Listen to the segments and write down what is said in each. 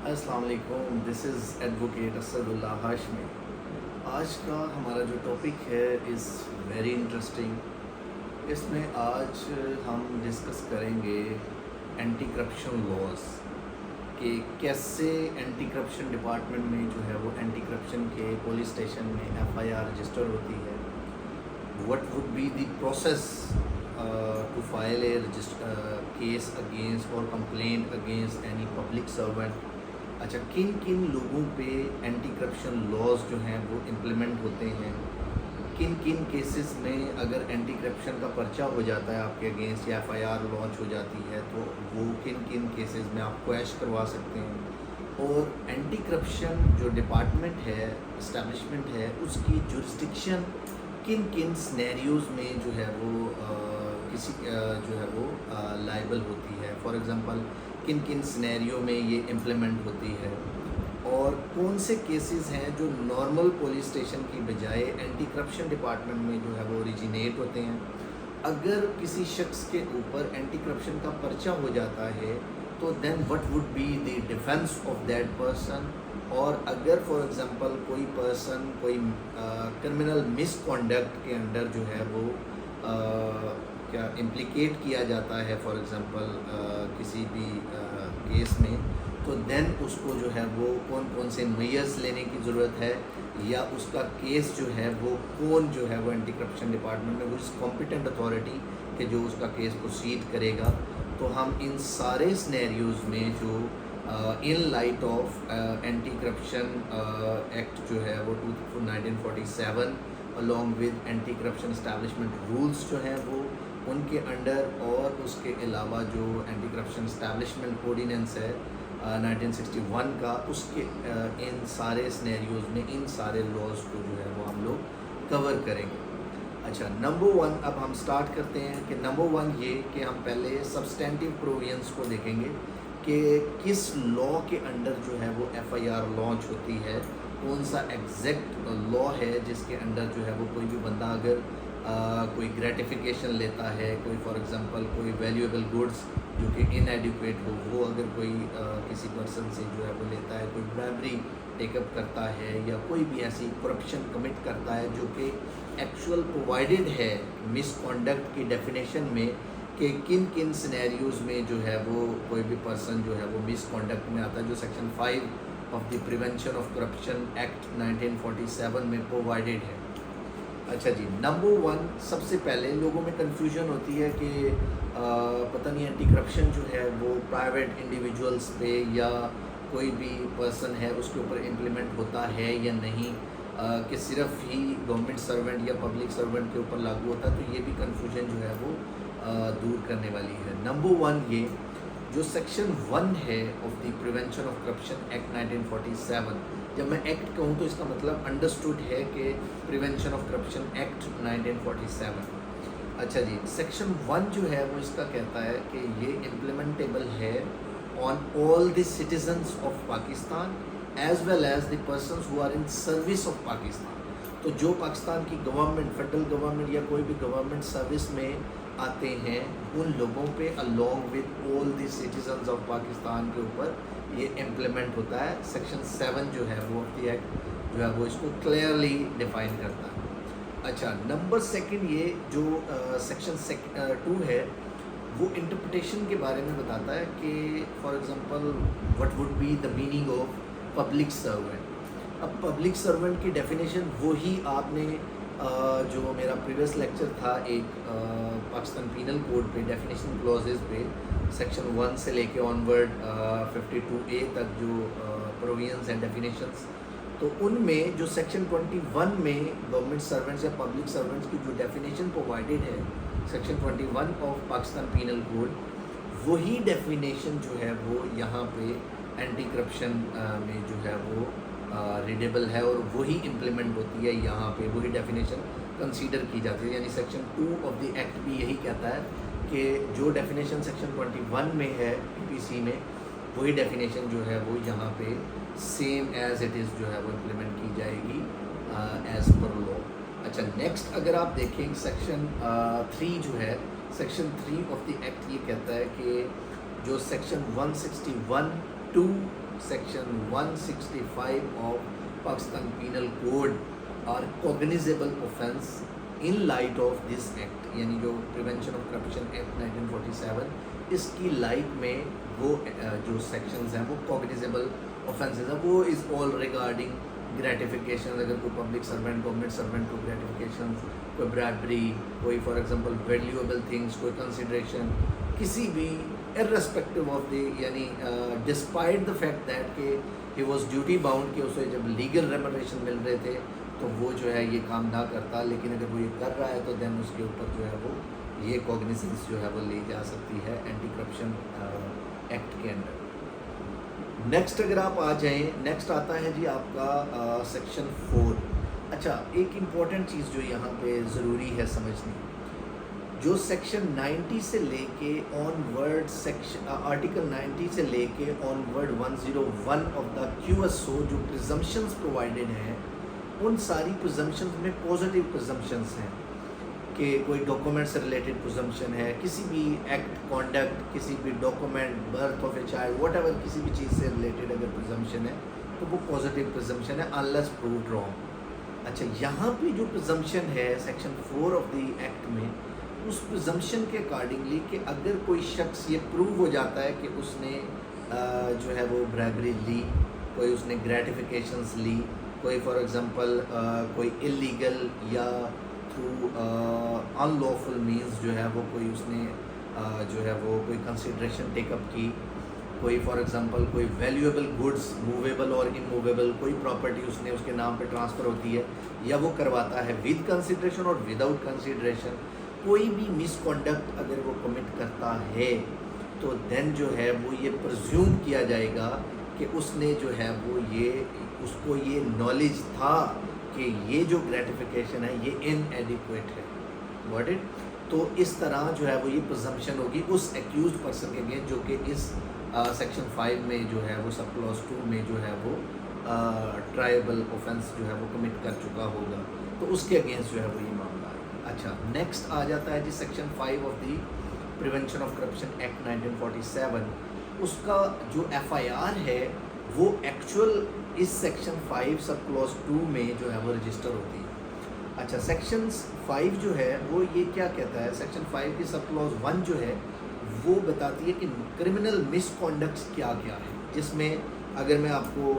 अस्सलाम वालेकुम, this is advocate Asadullah Hashmi. आज का हमारा जो टॉपिक है इज़ वेरी इंटरेस्टिंग। इसमें आज हम डिस्कस करेंगे एंटी करप्शन लॉज कि कैसे एंटी करप्शन डिपार्टमेंट में जो है वो एंटी करप्शन के पुलिस स्टेशन में एफआईआर रजिस्टर होती है। What would be the process to file a case against और complaint against any public servant. अच्छा, किन किन लोगों पे एंटी करप्शन लॉज जो हैं वो इम्प्लीमेंट होते हैं, किन किन केसेस में अगर एंटी करप्शन का पर्चा हो जाता है आपके अगेंस्ट या एफआईआर लॉन्च हो जाती है तो वो किन किन केसेस में आप क्वैश करवा सकते हैं, और एंटी करप्शन जो डिपार्टमेंट है, इस्टेब्लिशमेंट है, उसकी जुरिस्डिक्शन किन किन स्नैरियोज़ में जो है वो किसी जो है वो लाइबल होती है। फॉर एग्ज़ाम्पल किन किन स्नैरियो में ये इम्प्लीमेंट होती है, और कौन से केसेस हैं जो नॉर्मल पुलिस स्टेशन की बजाय एंटी करप्शन डिपार्टमेंट में जो है वो ओरिजिनेट होते हैं। अगर किसी शख्स के ऊपर एंटी करप्शन का पर्चा हो जाता है तो then what would be the defence of that person. और अगर फॉर एग्ज़ाम्पल कोई पर्सन कोई क्रिमिनल मिसकॉन्डक्ट के अंडर जो है वो क्या इम्प्लिकेट किया जाता है फॉर एग्ज़ाम्पल किसी भी केस में, तो देन उसको जो है वो कौन कौन से मेजर्स लेने की ज़रूरत है, या उसका केस जो है वो कौन जो है वो एंटी करप्शन डिपार्टमेंट में वो कॉम्पिटेंट अथॉरिटी के जो उसका केस प्रोसीड करेगा। तो हम इन सारे स्नैरियोज़ में जो in light of anti corruption act जो है वो 1947 along with anti corruption establishment rules जो हैं वो उनके अंडर, और उसके अलावा जो एंटी करप्शन इस्टेब्लिशमेंट ऑर्डिनेंस है 1961 का, उसके इन सारे स्नैरियोज़ में इन सारे लॉज को जो है वो हम लोग कवर करेंगे। अच्छा, नंबर वन अब हम स्टार्ट करते हैं कि नंबर वन ये कि हम पहले सब्सटेंटिव प्रोविजंस को देखेंगे कि किस लॉ के अंडर जो है वो एफआईआर लॉन्च होती है, कौन सा एग्जैक्ट लॉ है जिसके अंडर जो है वो कोई भी बंदा अगर कोई ग्रेटिफिकेशन लेता है, कोई फॉर एग्ज़ाम्पल कोई वैल्यूएबल गुड्स जो कि इनएडिक्वेट हो वो अगर कोई किसी पर्सन से जो है वो लेता है, कोई ब्राइबरी टेकअप करता है, या कोई भी ऐसी करप्शन कमिट करता है जो कि एक्चुअल प्रोवाइडेड है मिसकॉन्डक्ट की डेफिनेशन में कि किन किन सिनेरियोज़ में जो है वो कोई भी पर्सन जो है वो मिसकॉन्डक्ट में आता है, जो section 5 of the prevention of corruption act 1947 में प्रोवाइडेड है। अच्छा जी, नंबर वन सबसे पहले लोगों में कन्फ्यूजन होती है कि पता नहीं एंटी करप्शन जो है वो प्राइवेट इंडिविजुअल्स पे या कोई भी पर्सन है उसके ऊपर इम्प्लीमेंट होता है या नहीं, कि सिर्फ ही गवर्नमेंट सर्वेंट या पब्लिक सर्वेंट के ऊपर लागू होता है। तो ये भी कन्फ्यूजन जो है वो दूर करने वाली है। नंबर वन ये जो सेक्शन 1 है of the prevention of corruption act 1947, जब मैं एक्ट कहूँ तो इसका मतलब अंडरस्टूड है कि प्रिवेंशन ऑफ करप्शन एक्ट 1947। अच्छा जी, सेक्शन 1 जो है वो इसका कहता है कि ये इम्प्लीमेंटेबल है on all the citizens of Pakistan as well as the persons who are in service of Pakistan. तो जो पाकिस्तान की गवर्नमेंट, फेडरल गवर्नमेंट या कोई भी गवर्नमेंट सर्विस में आते हैं उन लोगों पे along with all the citizens of Pakistan के ऊपर ये इम्प्लीमेंट होता है। सेक्शन 7 जो है वो ऑफ द एक्ट जो है वो इसको क्लियरली डिफाइन करता है। अच्छा, नंबर सेकंड ये जो सेक्शन 2 है वो इंटरप्रिटेशन के बारे में बताता है कि for example what would be the meaning of public servant. अब पब्लिक सर्वेंट की डेफिनेशन वही आपने जो मेरा प्रीवियस लेक्चर था एक पाकिस्तान पीनल कोड पे डेफिनेशन क्लॉजेस पे सेक्शन 1 से लेके ऑनवर्ड 52A तक जो प्रोविजंस एंड डेफिनेशंस, तो उनमें जो सेक्शन 21 में गवर्नमेंट सर्वेंट्स या पब्लिक सर्वेंट्स की जो डेफिनेशन प्रोवाइडेड है section 21 of Pakistan penal code, वही डेफिनेशन जो है वो यहाँ पे एंटी करप्शन में जो है वो रीडेबल है और वही इम्प्लीमेंट होती है यहाँ पे, वही डेफिनेशन कंसीडर की जाती है। यानी सेक्शन 2 ऑफ द एक्ट भी यही कहता है कि जो डेफिनेशन सेक्शन 21 में है पीपीसी में, वही डेफिनेशन जो है वो यहाँ पे सेम एज इट इज़ जो है वो इम्प्लीमेंट की जाएगी एज पर लॉ। अच्छा, नेक्स्ट अगर आप देखें सेक्शन 3 जो है, सेक्शन 3 ऑफ द एक्ट ये कहता है कि जो section 161(2) section 165 of Pakistan Penal Code are cognizable offence in light of this act, यानी जो प्रिवेंशन ऑफ करप्शन एक्ट 1947 इसकी लाइट में वो जो सेक्शंस हैं वो कॉग्निजेबल ऑफेंसेस हैं, वो इज़ ऑल रिगार्डिंग ग्रेटिफिकेशन। अगर कोई पब्लिक सर्वेंट गवर्नमेंट सर्वेंट को ग्रेटिफिकेशन, कोई ब्रैबरी, कोई फॉर एग्जांपल वैल्यूएबल थिंग्स, कोई कंसिडरेशन, किसी भी इर्रेस्पेक्टिव ऑफ द यानी डिस्पाइट द फैक्ट दैट कि ही वाज ड्यूटी बाउंड कि उसे जब लीगल रेमुनरेशन मिल रहे थे तो वो जो है ये काम ना करता, लेकिन अगर वो ये कर रहा है तो देन उसके ऊपर जो है वो ये कॉग्निजेंस जो है वो ली जा सकती है एंटी करप्शन एक्ट के अंडर। नेक्स्ट अगर आप आ जाएं, नेक्स्ट आता है जी आपका सेक्शन 4। अच्छा, एक इम्पॉर्टेंट चीज़ जो यहाँ पे ज़रूरी है समझनी, जो सेक्शन 90 से लेके ऑनवर्ड सेक्शन आर्टिकल 90 से लेके ऑनवर्ड 101 ऑफ द QSO जो प्रिजम्पशंस प्रोवाइडेड हैं, उन सारी प्रिजम्पशंस में पॉजिटिव प्रिजम्पशंस हैं कि कोई डॉक्यूमेंट से रिलेटेड प्रिजम्पशन है, किसी भी एक्ट कॉन्डक्ट, किसी भी document, birth of a child, whatever, किसी भी चीज़ से रिलेटेड अगर प्रिजम्पशन है तो वो पॉजिटिव प्रिजम्पशन है अनलेस प्रूव्ड रॉन्ग। अच्छा, यहाँ पे जो प्रिजम्पशन है सेक्शन 4 ऑफ द एक्ट में, उस प्रिजम्पशन के अकॉर्डिंगली कि अगर कोई शख्स ये प्रूव हो जाता है कि उसने जो है वो ब्रैबरी ली, कोई उसने ग्रेटिफिकेशंस ली, कोई फॉर एग्जांपल कोई इलीगल या थ्रू अनलॉफुल मींस जो है वो कोई उसने जो है वो कोई कंसिडरेशन टेकअप की, कोई फॉर एग्जांपल कोई वैल्यूएबल गुड्स मूवेबल और इमूवेबल कोई प्रॉपर्टी उसने उसके नाम पे ट्रांसफ़र होती है या वो करवाता है विद कंसिडरेशन और विदाउट कंसिडरेशन, कोई भी मिसकॉन्डक्ट अगर वो कमिट करता है तो देन जो है वो ये प्रिज्यूम किया जाएगा कि उसने जो है वो ये उसको ये नॉलेज था कि ये जो ग्रेटिफिकेशन है ये इनएडिक्वेट है, गॉट इट। तो इस तरह जो है वो ये प्रिजम्पशन होगी उस एक्यूज्ड पर्सन के अगेंस्ट जो कि इस सेक्शन 5 में जो है वो सब क्लॉज 2 में जो है वो ट्राइबल ऑफेंस जो है वो कमिट कर चुका होगा, तो उसके अगेंस्ट जो है वो ये मामला है। अच्छा, नेक्स्ट आ जाता है जी section 5 of the prevention of corruption act 1947। उसका जो FIR है वो एक्चुअल इस सेक्शन 5 सब क्लॉज 2 में जो है वो रजिस्टर होती है। अच्छा, सेक्शन 5 जो है वो ये क्या कहता है, सेक्शन 5 की सब क्लॉज 1 जो है वो बताती है कि क्रिमिनल मिसकॉन्डक्ट्स क्या क्या है, जिसमें अगर मैं आपको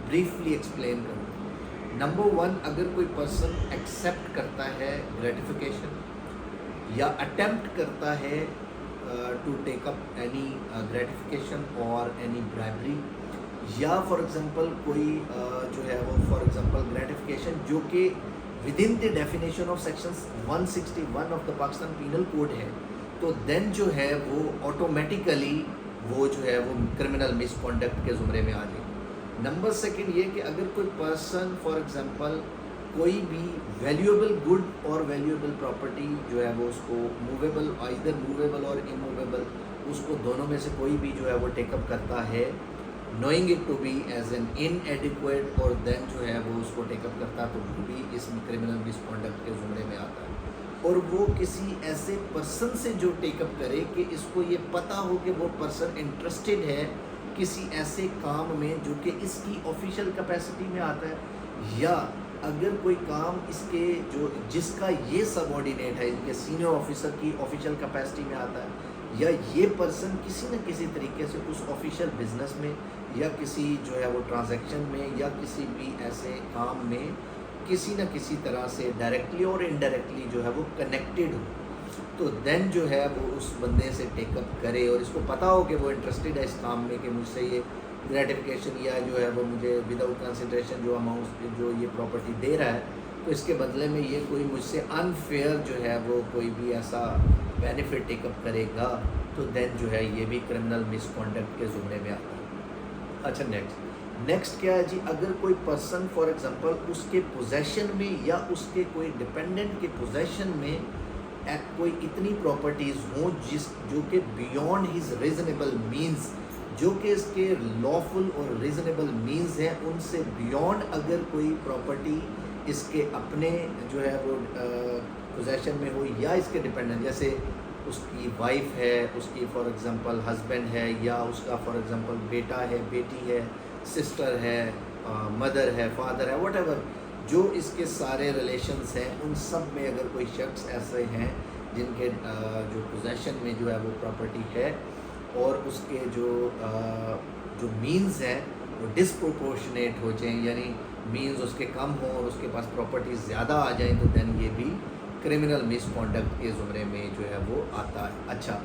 ब्रीफली एक्सप्लेन करूँ, नंबर 1, अगर कोई पर्सन एक्सेप्ट करता है ग्रेटिफिकेशन या अटेम्प्ट करता है to take up any gratification और एनी ब्राइबरी, या फॉर एग्जांपल कोई जो है वो फॉर एग्जांपल ग्रेटिफिकेशन जो कि within the definition of section 161 of the Pakistan penal code है, तो देन जो है वो ऑटोमेटिकली वो जो है वो क्रिमिनल मिसकॉन्डक्ट के ज़ुमरे में आ जाए। नंबर 2 ये कि अगर कोई पर्सन फॉर एग्जांपल कोई भी वैल्यूएबल गुड और वैल्यूएबल प्रॉपर्टी जो है वो उसको मूवेबल, आइदर मूवेबल और इमूवेबल, उसको दोनों में से कोई भी जो है वो टेकअप करता है knowing it to be as an inadequate, और देन जो है वो उसको टेकअप करता है तो वो भी इस क्रिमिनल मिसकॉन्डक्ट के ज़ुमरे में आता है। और वो किसी ऐसे पर्सन से जो टेकअप करे कि इसको ये पता हो कि वो पर्सन इंटरेस्टेड है किसी ऐसे काम में जो कि इसकी ऑफिशियल कैपेसिटी में आता है, या अगर कोई काम इसके जो जिसका ये सबऑर्डिनेट है, इनके सीनियर ऑफिसर की ऑफिशियल कैपेसिटी में आता है, या ये पर्सन किसी न किसी तरीके से उस ऑफिशियल बिजनेस में या किसी जो है वो ट्रांजैक्शन में या किसी भी ऐसे काम में किसी न किसी तरह से डायरेक्टली और इनडायरेक्टली जो है वो कनेक्टेड हो, तो देन जो है वो उस बंदे से टेकअप करे और इसको पता हो कि वो इंटरेस्टेड है इस काम में कि मुझसे ये ग्रेटिफिकेशन या जो है वो मुझे विदाउट कंसिडरेशन जो अमाउंट जो ये प्रॉपर्टी दे रहा है, तो इसके बदले में ये कोई मुझसे अनफेयर जो है वो कोई भी ऐसा बेनिफिट टेकअप करेगा, तो देन जो है ये भी क्रिमिनल मिसकॉन्डक्ट के ज़ुमरे में आता है। अच्छा, नेक्स्ट क्या है जी, अगर कोई पर्सन फॉर एग्जांपल उसके पोजेशन में या उसके कोई डिपेंडेंट के पोजेशन में कोई इतनी प्रॉपर्टीज़ हों जो कि बियॉन्ड हिज रीज़नेबल मींस, जो कि इसके लॉफुल और रीज़नेबल मींस हैं, उनसे बियॉन्ड अगर कोई प्रॉपर्टी इसके अपने जो है वो पोजेशन में हो या इसके डिपेंडेंट, जैसे اس کی وائف ہے، اس کی فار ایگزامپل ہسبینڈ ہے، یا اس کا فار ایگزامپل بیٹا ہے، بیٹی ہے، سسٹر ہے، مدر ہے، فادر ہے، واٹ ایور جو اس کے سارے ریلیشنز ہیں، ان سب میں اگر کوئی شخص ایسے ہیں جن کے جو پوزیشن میں جو ہے وہ پراپرٹی ہے اور اس کے جو مینز ہیں وہ ڈسپروپورشنیٹ ہو جائیں، یعنی مینز اس کے کم ہوں اور اس کے پاس پراپرٹیز زیادہ آ جائیں، تو دین یہ بھی کرمنل مس کانڈکٹ کے زمرے میں جو ہے وہ آتا ہے۔ اچھا،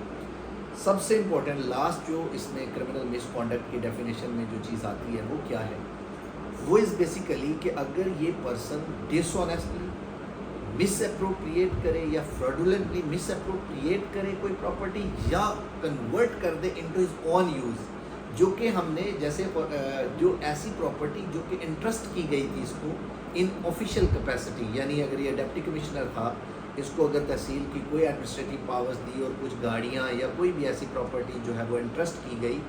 سب سے امپورٹنٹ لاسٹ جو اس میں کرمنل مس کانڈکٹ کی ڈیفینیشن میں جو چیز آتی ہے وہ کیا ہے؟ وہ از بیسیکلی کہ اگر یہ پرسن ڈس آنیسٹلی مس اپروپریٹ کرے یا فراڈولنٹلی مس اپروپریٹ کرے کوئی پراپرٹی، یا کنورٹ کر دے انٹو ہز اون یوز، جو کہ ہم نے جیسے جو ایسی پراپرٹی جو کہ انٹرسٹ کی گئی تھی اس کو ان آفیشیل کیپیسٹی، یعنی اگر یہ ڈپٹی کمشنر تھا، اس کو اگر تحصیل کی کوئی ایڈمنسٹریٹو پاورز دی اور کچھ گاڑیاں یا کوئی بھی ایسی پراپرٹی جو ہے وہ انٹرسٹ کی گئی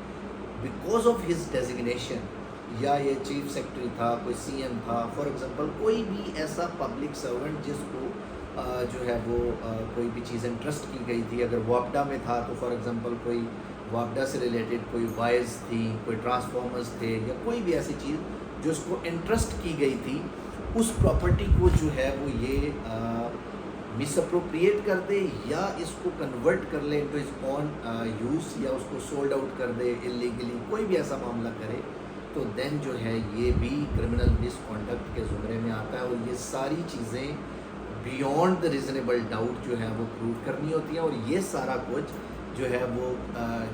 بیکاز آف ہز ڈیزگنیشن، یا یہ چیف سیکرٹری تھا، کوئی سی ایم تھا، فار ایگزامپل کوئی بھی ایسا پبلک سرونٹ جس کو جو ہے وہ کوئی بھی چیز انٹرسٹ کی گئی تھی، اگر واپڈا میں تھا تو فار ایگزامپل کوئی واپڈا سے ریلیٹڈ کوئی وائرز تھی، کوئی ٹرانسفارمرز تھے، یا کوئی بھی ایسی چیز جو اس کو انٹرسٹ کی گئی تھی، اس پراپرٹی کو جو ہے وہ یہ مس اپروپریٹ کر دے یا اس کو کنورٹ کر لے انٹو ہز اون یوز، یا اس کو سولڈ آؤٹ کر دے انلیگلی، کوئی بھی ایسا معاملہ کرے، تو دین جو ہے یہ بھی کرمنل مس کانڈکٹ کے زمرے میں آتا ہے، اور یہ ساری چیزیں بیونڈ دا ریزنیبل ڈاؤٹ جو ہے وہ پروو کرنی ہوتی ہیں، اور یہ سارا کچھ جو ہے وہ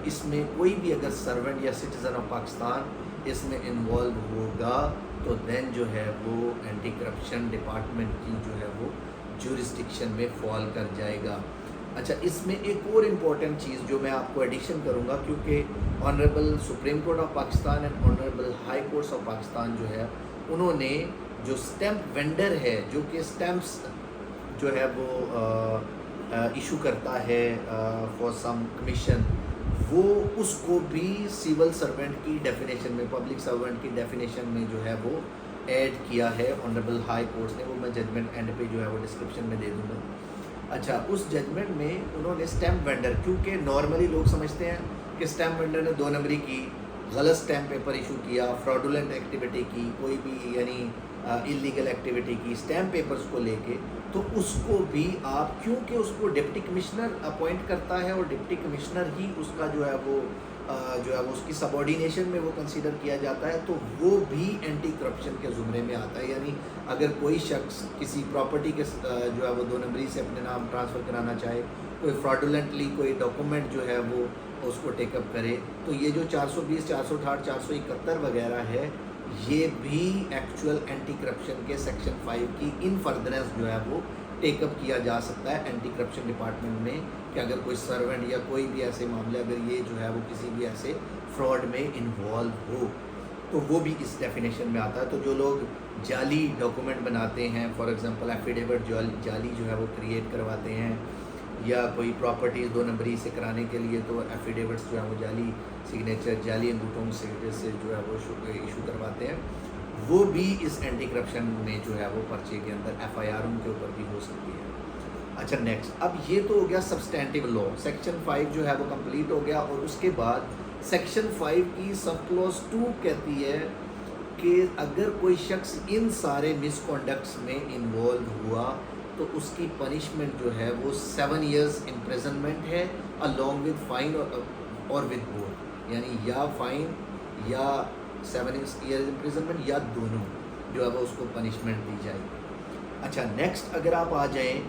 اس میں کوئی بھی اگر سرونٹ یا سٹیزن آف پاکستان اس میں انوالو ہوگا تو دین جو ہے وہ اینٹی کرپشن ڈپارٹمنٹ کی جو ہے وہ جورسڈکشن میں فال کر جائے گا۔ اچھا، اس میں ایک اور امپورٹنٹ چیز جو میں آپ کو ایڈیشن کروں گا، کیونکہ honourable supreme court of Pakistan and honourable high courts of Pakistan جو ہے انہوں نے جو اسٹیمپ وینڈر ہے جو کہ اسٹیمپس جو ہے وہ ایشو کرتا ہے فار سم کمیشن، وہ اس کو بھی سول سرونٹ کی ڈیفینیشن میں، پبلک سرونٹ کی ڈیفینیشن میں جو ہے وہ ایڈ کیا ہے آنریبل ہائی کورٹس نے، وہ میں ججمنٹ اینڈ پہ جو ہے وہ ڈسکرپشن میں دے دوں گا۔ اچھا، اس ججمنٹ میں انہوں نے اسٹیمپ وینڈر، کیونکہ نارملی لوگ سمجھتے ہیں کہ اسٹیمپ وینڈر نے 2 نمبری کی، غلط اسٹیمپ پیپر ایشو کیا، فراڈولنٹ ایکٹیویٹی کی، کوئی بھی یعنی انلیگل ایکٹیویٹی کی اسٹیمپ پیپرز کو لے کے، تو اس کو بھی آپ، کیونکہ اس کو ڈپٹی کمشنر اپوائنٹ کرتا ہے اور ڈپٹی کمشنر ہی اس کا جو ہے وہ اس کی سب آرڈینیشن میں وہ کنسیڈر کیا جاتا ہے، تو وہ بھی اینٹی کرپشن کے زمرے میں آتا ہے۔ یعنی اگر کوئی شخص کسی پراپرٹی کے جو ہے وہ 2 نمبری سے اپنے نام ٹرانسفر کرانا چاہے، کوئی فراڈولنٹلی کوئی ڈاکومنٹ جو ہے وہ اس کو ٹیک اپ کرے، تو یہ جو 420، 468، 471 وغیرہ ہے، یہ بھی ایکچوئل اینٹی کرپشن کے سیکشن 5 کی ان فردرنس جو ہے وہ ٹیک اپ کیا جا سکتا ہے اینٹی کرپشن ڈپارٹمنٹ میں، کہ اگر کوئی سرونٹ یا کوئی بھی ایسے معاملے اگر یہ جو ہے وہ کسی بھی ایسے فراڈ میں انوالو ہو تو وہ بھی اس ڈیفینیشن میں آتا ہے۔ تو جو لوگ جعلی ڈاکومنٹ بناتے ہیں، فار ایگزامپل ایفیڈیوٹ جعلی جو ہے وہ کریٹ کرواتے ہیں، یا کوئی پراپرٹیز 2 نمبری سے کرانے کے لیے تو ایفیڈیوٹس جو ہے وہ جعلی سگنیچر، جعلی انگوٹھوں سے جو ہے وہ ایشو کرواتے ہیں، وہ بھی اس اینٹی کرپشن میں جو ہے وہ پرچے کے اندر ایف آئی آر ان کے اوپر بھی ہو سکتی ہے۔ اچھا، نیکسٹ، اب یہ تو ہو گیا سبسٹینٹیو لا، سیکشن 5 جو ہے وہ کمپلیٹ ہو گیا، اور اس کے بعد سیکشن 5 کی سب کلوز 2 کہتی ہے کہ اگر کوئی شخص ان سارے مس کانڈکٹس میں انوالو ہوا تو اس کی پنشمنٹ جو ہے وہ 7 ایئرز امپریزنمنٹ ہے، along with فائن اور with both، یعنی یا فائن یا 7 ایئرز امپریزنمنٹ یا دونوں جو ہے وہ اس کو پنشمنٹ دی جائے۔ اچھا، نیکسٹ اگر آپ آ جائیں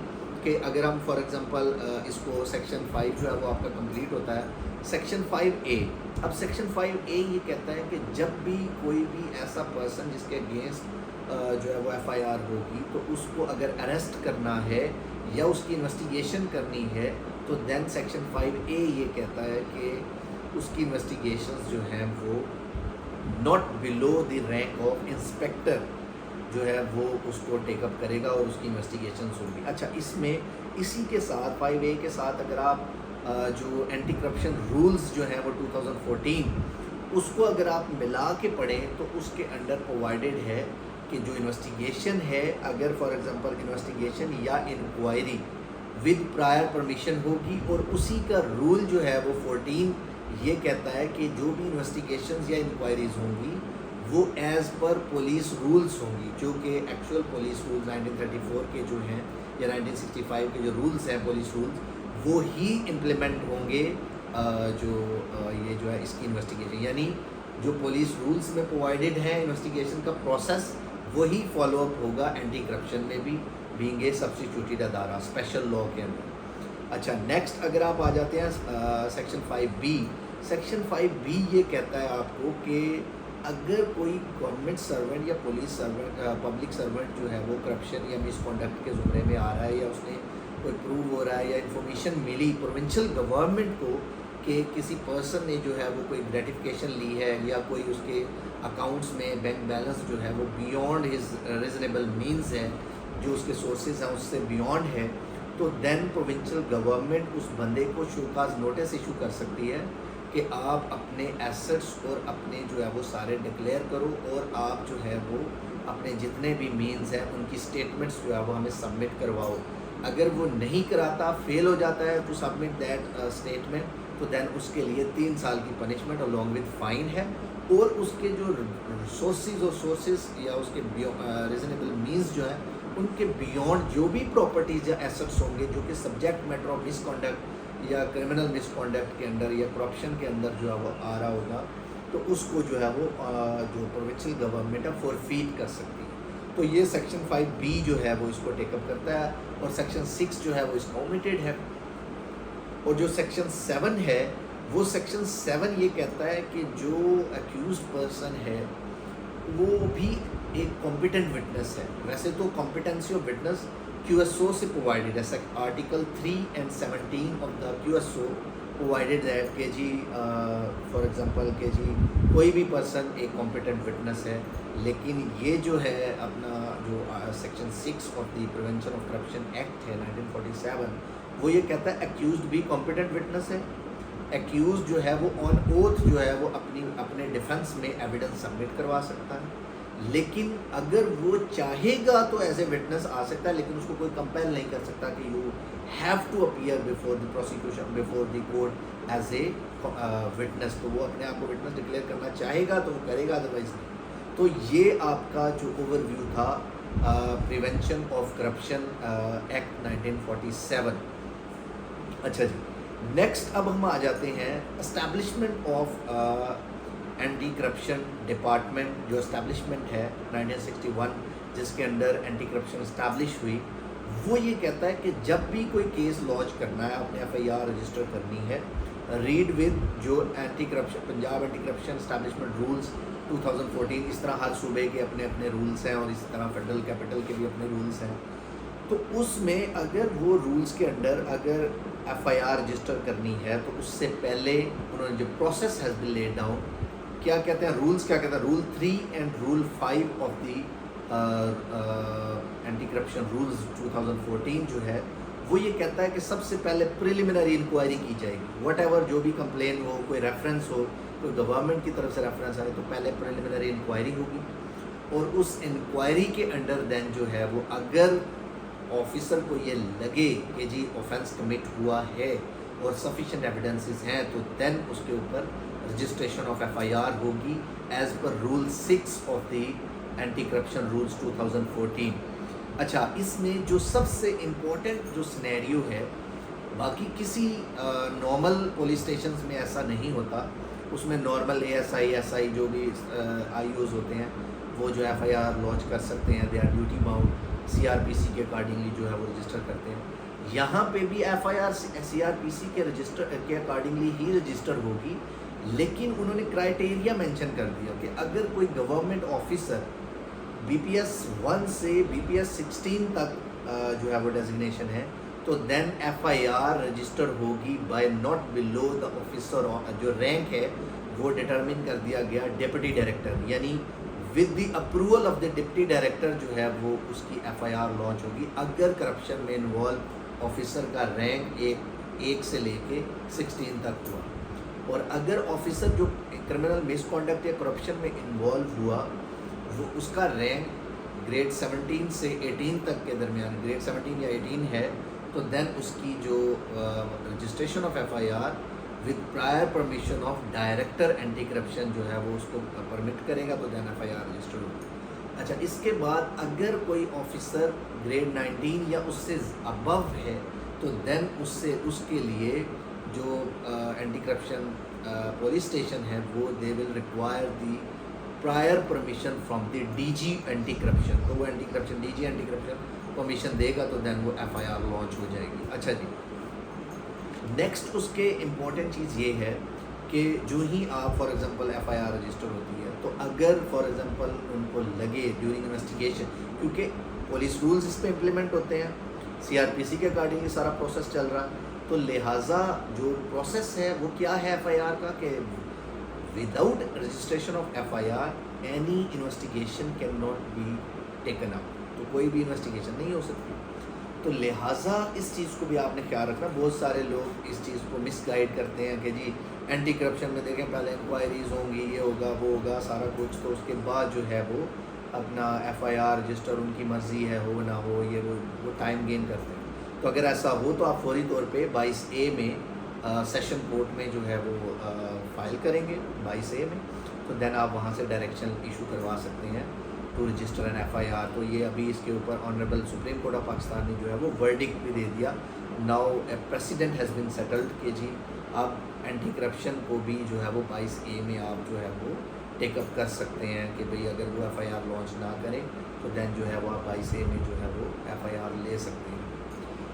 کہ اگر ہم فار ایگزامپل اس کو سیکشن 5 جو ہے وہ آپ کا کمپلیٹ ہوتا ہے، سیکشن 5A، اب سیکشن 5A یہ کہتا ہے کہ جب بھی کوئی بھی ایسا پرسن جس کے اگینسٹ جو ہے وہ ایف آئی آر ہوگی تو اس کو اگر اریسٹ کرنا ہے یا اس کی انویسٹیگیشن کرنی ہے تو دین سیکشن 5A یہ کہتا ہے کہ اس کی انویسٹیگیشنز جو ہیں وہ not below the rank of inspector جو ہے وہ اس کو ٹیک اپ کرے گا اور اس کی انویسٹیگیشنز ہوگی۔ اچھا، اس میں اسی کے ساتھ 5A کے ساتھ اگر آپ جو اینٹی کرپشن رولز جو ہیں وہ 2014 اس کو اگر آپ ملا کے پڑھیں تو اس کے انڈر پرووائڈڈ ہے کہ جو انویسٹیگیشن ہے، اگر فار ایگزامپل انویسٹیگیشن یا انکوائری विद प्रायर परमिशन होगी। और उसी का रूल जो है वो 14 ये कहता है कि जो भी इन्वेस्टिगेशंस या इंक्वायरीज होंगी वो एज़ पर पुलिस रूल्स होंगी, जो कि एक्चुअल पुलिस रूल्स 1934 के जो हैं या 1965 के जो रूल्स हैं पुलिस रूल्स वो ही इम्प्लीमेंट होंगे ये जो है इसकी इन्वेस्टिगेशन, यानी जो पुलिस रूल्स में प्रोवाइडेड है इन्वेस्टिगेशन का प्रोसेस वही फॉलोअप होगा एंटी करप्शन में भी, बीइंग ए सब्स्टिट्यूटेड अदारा स्पेशल लॉ के अंदर। अच्छा, नेक्स्ट अगर आप आ जाते हैं सेक्शन 5B। सेक्शन 5B ये कहता है आपको कि अगर कोई गवर्नमेंट सर्वेंट या पुलिस सर्वेंट पब्लिक सर्वेंट जो है वो करप्शन या मिसकॉन्डक्ट के ज़ुमरे में आ रहा है या उसने कोई प्रूव हो रहा है या इन्फॉर्मेशन मिली प्रोविंशियल गवर्नमेंट को कि किसी पर्सन ने जो है वो कोई ग्रेटिफिकेशन ली है या कोई उसके अकाउंट्स में बैंक बैलेंस जो है वो बियॉन्ड हिज रीजनेबल मीन्स है, जो उसके सोर्सेज हैं उससे बियॉन्ड है, तो देन प्रोविंशियल गवर्नमेंट उस बंदे को शोकाज नोटिस इशू कर सकती है कि आप अपने एसेट्स और अपने जो है वो सारे डिक्लेयर करो और आप जो है वो अपने जितने भी मीन्स हैं उनकी स्टेटमेंट्स जो है वो हमें सबमिट करवाओ। अगर वो नहीं कराता, फेल हो जाता है टू सबमिट दैट स्टेटमेंट, तो देन उसके लिए 3 साल की पनिशमेंट अलॉन्ग विद फाइन है। और उसके जो सोर्सेज या उसके रीजनेबल मीन्स जो है उनके बियॉन्ड जो भी प्रॉपर्टीज या एसेट्स होंगे जो कि सब्जेक्ट मैटर ऑफ मिसकॉन्डक्ट या क्रिमिनल मिसकॉन्डक्ट के अंदर या करप्शन के अंदर जो है वो आ रहा होगा, तो उसको जो है वो जो प्रोविंशियल गवर्नमेंट है फॉरफीट कर सकती है। तो ये सेक्शन 5B जो है वो इसको टेकअप करता है, और सेक्शन 6 जो है वो इसका ओमिटेड है। और जो सेक्शन 7 है वो सेक्शन 7 ये कहता है कि जो अक्यूज्ड पर्सन है वो भी एक कॉम्पिटेंट विटनेस है। वैसे तो कॉम्पिटेंसी ऑफ विटनेस QSO से प्रोवाइडेड है, article 3 and 17 of the QSO provided that कि जी फॉर एग्जांपल कि जी कोई भी पर्सन एक कॉम्पिटेंट विटनेस है। लेकिन ये जो है अपना जो section 6 of the prevention of corruption act है 1947, वो ये कहता है एक्यूज्ड भी कॉम्पिटेंट विटनेस है। एक्यूज जो है वो ऑन ओथ जो है वो अपने डिफेंस में एविडेंस सबमिट करवा सकता है, लेकिन अगर वो चाहेगा तो एज ए विटनेस आ सकता है, लेकिन उसको कोई कंपेल नहीं कर सकता कि you have to appear before the prosecution before the court as a witness. तो वो अपने आप को विटनेस डिक्लेयर करना चाहेगा तो वो करेगा, अदरवाइज नहीं। तो ये आपका जो ओवरव्यू था प्रिवेंशन ऑफ करप्शन एक्ट 1947। अच्छा जी, नेक्स्ट अब हम आ जाते हैं establishment of anti corruption department. जो एस्टैब्लिशमेंट है 1961 जिसके अंडर एंटी करप्शन एस्टैब्लिश हुई, वो ये कहता है कि जब भी कोई केस लॉन्च करना है, आपने FIR रजिस्टर करनी है, रीड विद जो anti corruption Punjab anti corruption establishment rules 2014, इस तरह हर सूबे के अपने अपने रूल्स हैं और इस तरह फेडरल कैपिटल के भी अपने रूल्स हैं। तो उसमें अगर वो रूल्स के अंडर अगर FIR रजिस्टर करनी है तो उससे पहले उन्होंने जो process has been laid down, क्या कहते हैं रूल्स, क्या कहते हैं rule 3 and rule 5 of the anti corruption rules 2014 जो है वो ये कहता है कि सबसे पहले प्रिलिमिनरी इंक्वायरी की जाएगी। वट एवर जो भी कंप्लेन हो, कोई रेफरेंस हो, कोई गवर्नमेंट की तरफ से रेफरेंस आए, तो पहले प्रिलिमिनरी इंक्वायरी होगी। और उस इंक्वायरी के अंडर देन जो है वो अगर ऑफिसर को ये लगे कि जी ऑफेंस कमिट हुआ है और सफिशिएंट एविडेंसेस हैं, तो देन उसके ऊपर रजिस्ट्रेशन ऑफ FIR होगी as per rule 6 of the anti corruption rules 2014। अच्छा, इसमें जो सबसे इम्पोर्टेंट जो सिनेरियो है, बाकी किसी नॉर्मल पुलिस स्टेशंस में ऐसा नहीं होता, उसमें नॉर्मल ASI SI जो भी IOs होते हैं वो जो FIR लॉन्च कर सकते हैं, they are duty bound, CRPC के अकॉर्डिंगली जो है वो रजिस्टर करते हैं। यहाँ पे भी FIR CRPC के रजिस्टर के अकॉर्डिंगली ही रजिस्टर होगी, लेकिन उन्होंने क्राइटेरिया मेंशन कर दिया कि अगर कोई गवर्नमेंट ऑफिसर BPS 1 से BPS 16 तक जो है वो डेजिग्नेशन है, तो देन FIR रजिस्टर होगी by not below the officer. जो रैंक है वो डिटरमिन कर दिया गया डिप्टी डायरेक्टर, यानी with the approval of the deputy director जो है वो उसकी FIR लॉन्च होगी अगर करप्शन में इन्वॉल्व ऑफिसर का रैंक एक से लेके 16 तक हुआ। और अगर ऑफिसर जो क्रिमिनल मिसकॉन्डक्ट या करप्शन में इन्वॉल्व हुआ वो उसका रैंक ग्रेड 17 से 18 तक के दरमियान, ग्रेड 17 या 18 है, तो देन उसकी जो registration of FIR with prior permission of director anti corruption जो है वो उसको परमिट करेगा, तो देन एफआईआर रजिस्टर होगी। अच्छा, इसके बाद अगर कोई ऑफिसर ग्रेड 19 या उससे अबव है तो देन उसके लिए जो एंटी करप्शन पुलिस स्टेशन है वो they will require the prior permission from the DG anti corruption. तो वो anti corruption DG anti corruption permission देगा तो देन वो एफआईआर लॉन्च हो जाएगी। अच्छा जी, नेक्स्ट उसके इम्पॉर्टेंट चीज़ ये है कि जो ही आप फॉर एग्जांपल एफआईआर रजिस्टर होती है तो अगर फॉर एग्जांपल उनको लगे ड्यूरिंग इन्वेस्टिगेशन, क्योंकि पुलिस रूल्स इस पर इम्प्लीमेंट होते हैं, सीआरपीसी के अकॉर्डिंग सारा प्रोसेस चल रहा है, तो लिहाजा जो प्रोसेस है वो क्या है एफआईआर का कि without registration of FIR any investigation can not be taken up, तो कोई भी इन्वेस्टिगेशन नहीं हो सकती। तो लिहाजा इस चीज़ को भी आपने ख्याल रखना। बहुत सारे लोग इस चीज़ को मिसगाइड करते हैं कि जी एंटी करप्शन में देखें पहले इंक्वायरीज होंगी, ये होगा वो होगा सारा कुछ, तो उसके बाद जो है वो अपना एफआईआर रजिस्टर उनकी मर्ज़ी है हो ना हो, ये वो टाइम गेन करते हैं। तो अगर ऐसा हो तो आप फौरी तौर पे 22A में सेशन कोर्ट में जो है वो फाइल करेंगे 22A में, तो देन आप वहाँ से डायरेक्शन इशू करवा सकते हैं टू रजिस्टर एन एफआईआर। तो ये अभी इसके ऊपर honourable supreme court of Pakistan ने जो है वो वर्डिक्ट भी दे दिया। Now a president has been settled कि जी अब एंटी करप्शन को भी जो है वो 22A में आप जो है वो टेकअप कर सकते हैं कि भाई अगर वो एफआईआर लॉन्च ना करें तो देन जो है वो आप 22A में जो है वो एफआईआर ले सकते हैं।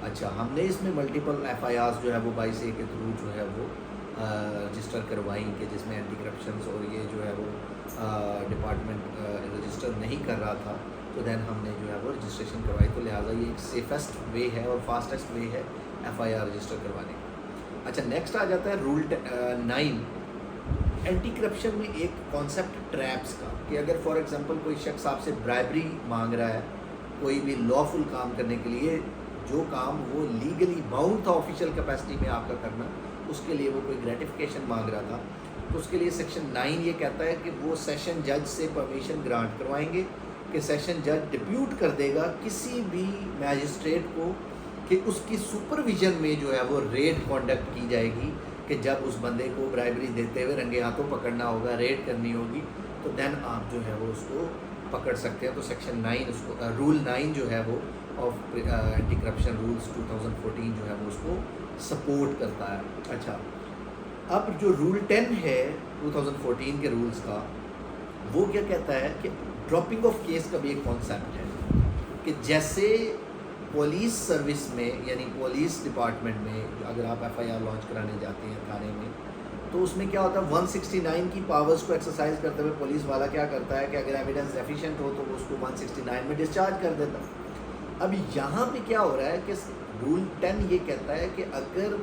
अच्छा, हमने इसमें मल्टीपल एफआईआर जो है वो 22A के थ्रू जो है वो रजिस्टर करवाई कि जिसमें एंटी करप्शन और ये जो है वो डिपार्टमेंट रजिस्टर नहीं कर रहा था, तो देन हमने जो है वो रजिस्ट्रेशन करवाई। तो लिहाजा ये एक सेफेस्ट वे है और फास्टेस्ट वे है एफआईआर रजिस्टर करवाने का। अच्छा, नेक्स्ट आ जाता है रूल 9 एंटी करप्शन में एक कॉन्सेप्ट ट्रैप्स का, कि अगर फॉर एग्जांपल कोई शख्स आपसे ब्राइबरी मांग रहा है कोई भी लॉफुल काम करने के लिए, जो काम वो लीगली बाउंड था ऑफिशियल कैपेसिटी में आपका करना, उसके लिए वो कोई ग्रेटिफिकेशन मांग रहा था, तो उसके लिए सेक्शन 9 ये कहता है कि वो सेशन जज से परमिशन ग्रांट करवाएंगे कि सेशन जज डिप्यूट कर देगा किसी भी मैजिस्ट्रेट को कि उसकी सुपरविजन में जो है वो रेड कंडक्ट की जाएगी, कि जब उस बंदे को ब्राइबरी देते हुए रंगे हाथों पकड़ना होगा, रेड करनी होगी, तो देन आप जो है वो उसको पकड़ सकते हैं। तो सेक्शन 9 उसको रूल 9 जो है वो ऑफ एंटी करप्शन रूल्स 2014 जो है वो उसको सपोर्ट करता है। अच्छा, अब जो रूल 10 है 2014 के रूल्स का, वो क्या कहता है कि ड्रॉपिंग ऑफ केस का भी एक कॉन्सेप्ट है कि जैसे पुलिस सर्विस में यानी पुलिस डिपार्टमेंट में अगर आप एफआईआर लॉन्च कराने जाते हैं थाने में, तो उसमें क्या होता है 169 की पावर्स को एक्सरसाइज करते हुए पुलिस वाला क्या करता है कि अगर एविडेंस डेफिशिएंट हो तो वो उसको 169 में डिस्चार्ज कर देता है। अब यहाँ पे क्या हो रहा है कि रूल 10 ये कहता है कि अगर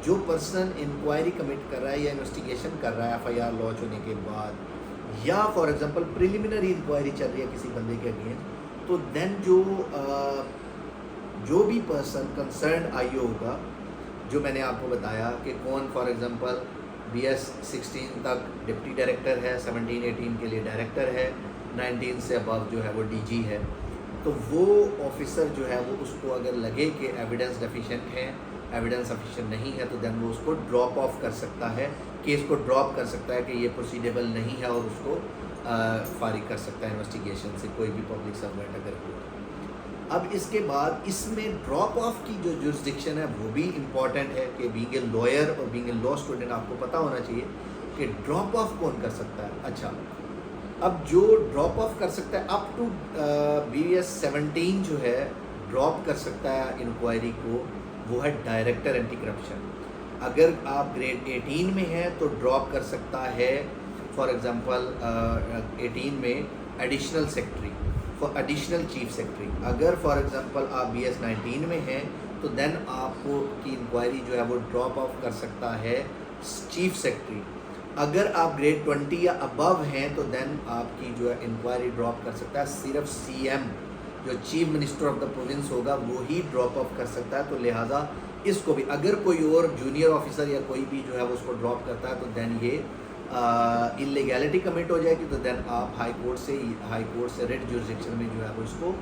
जो पर्सन इंक्वायरी कमिट कर रहा है या इन्वेस्टिगेशन कर रहा है एफआईआर लॉन्च होने के बाद, या फॉर एग्जांपल प्रिलिमिनरी इंक्वायरी चल रही है किसी बंदे के अगेंस्ट, तो देन जो भी पर्सन कंसर्न आईओ होगा, जो मैंने आपको बताया कि कौन फॉर एग्जांपल BS 16 तक डिप्टी डायरेक्टर है, 17-18 के लिए डायरेक्टर है, 19 से अबव जो है वो DG है, तो वो ऑफिसर जो है वो उसको अगर लगे कि एविडेंस डेफिशिएंट है, एविडेंस सफिशिएंट नहीं है, तो देन वो उसको ड्रॉप ऑफ कर सकता है, केस को ड्रॉप कर सकता है कि ये प्रोसीडेबल नहीं है और उसको फारिग कर सकता है इन्वेस्टिगेशन से, कोई भी पब्लिक सर्वेंट अगर हो। अब इसके बाद इसमें ड्रॉप ऑफ की जो जुरिस्डिक्शन है वो भी इम्पॉर्टेंट है कि बीइंग ए लॉयर और बीइंग ए लॉ स्टूडेंट आपको पता होना चाहिए कि ड्रॉप ऑफ कौन कर सकता है। अच्छा, अब जो ड्रॉप ऑफ कर सकता है अप टू BS 17 जो है ड्रॉप कर सकता है इंक्वायरी को, वो है डायरेक्टर एंटी करप्शन। अगर आप ग्रेड 18 में हैं तो ड्रॉप कर सकता है फॉर एग्जांपल 18 में additional secretary, for additional chief secretary. अगर फॉर एग्जांपल आप BS 19 में हैं तो देन आपको की इंक्वायरी जो है वो ड्रॉप ऑफ कर सकता है चीफ सेक्रेटरी। अगर आप ग्रेड 20 या अबव हैं तो देन आपकी जो है इंक्वायरी ड्रॉप कर सकता है सिर्फ CM, जो chief minister of the province होगा वो ही ड्रॉप ऑफ कर सकता है। तो लिहाजा इसको भी अगर कोई और जूनियर ऑफिसर या कोई भी जो है वो उसको ड्रॉप करता है तो देन ये इलीगैलिटी कमिट हो जाएगी, तो देन आप हाई कोर्ट से रिट जुरिस्डिक्शन में जो है वो इसको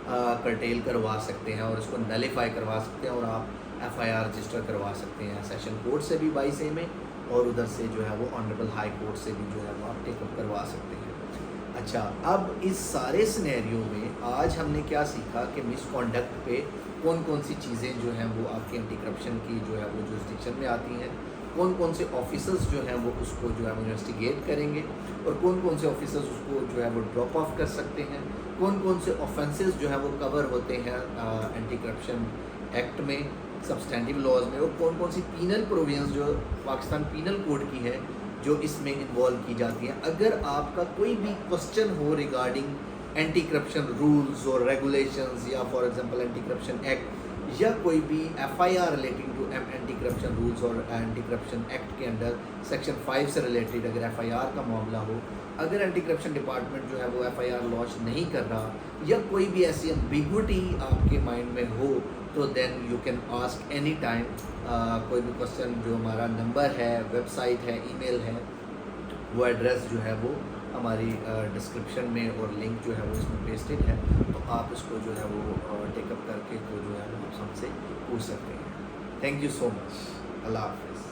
करटेल करवा सकते हैं और इसको नलीफाई करवा सकते हैं और आप FIR रजिस्टर करवा सकते हैं सेशन कोर्ट से भी 22A में, और उधर से जो है वो ऑनरेबल हाई कोर्ट से भी जो है वो आप टेकअप करवा सकते हैं। अच्छा, अब इस सारे सिनेरियो में आज हमने क्या सीखा कि मिसकॉन्डक्ट पे कौन कौन सी चीज़ें जो हैं वो आपके एंटी करप्शन की जो है वो जुरिस्डिक्शन में आती हैं, कौन कौन से ऑफिसर्स जो हैं वो उसको जो है वो इन्वेस्टिगेट करेंगे, और कौन कौन से ऑफिसर्स उसको जो है वो ड्रॉप ऑफ कर सकते हैं, कौन कौन से ऑफेंसेस जो है वो कवर होते हैं एंटी करप्शन एक्ट में, सब्सटेंटिव लॉज में, और कौन कौन सी पीनल प्रोविजंस जो पाकिस्तान पीनल कोड की है जो इसमें इन्वॉल्व की जाती हैं। अगर आपका कोई भी क्वेश्चन हो रिगार्डिंग एंटी करप्शन रूल्स और रेगुलेशंस या for example anti corruption act या कोई भी FIR relating to anti corruption rules और एंटी करप्शन एक्ट के अंडर सेक्शन 5 से रिलेटेड अगर FIR का मामला हो, अगर एंटी करप्शन डिपार्टमेंट जो है वो FIR लॉन्च नहीं कर रहा या कोई भी ऐसी एम्बिग्विटी आपके माइंड में हो, तो then you can ask any time. कोई भी क्वेश्चन, जो हमारा नंबर है, वेबसाइट है, ईमेल है, वो एड्रेस जो है वो हमारी डिस्क्रिप्शन में और लिंक जो है वो इसमें पेस्टेड है, तो आप इसको जो है वो टेकअप करके तो जो है वो आप हमसे पूछ सकते हैं। Thank you so much. Allah हाफ़िज़।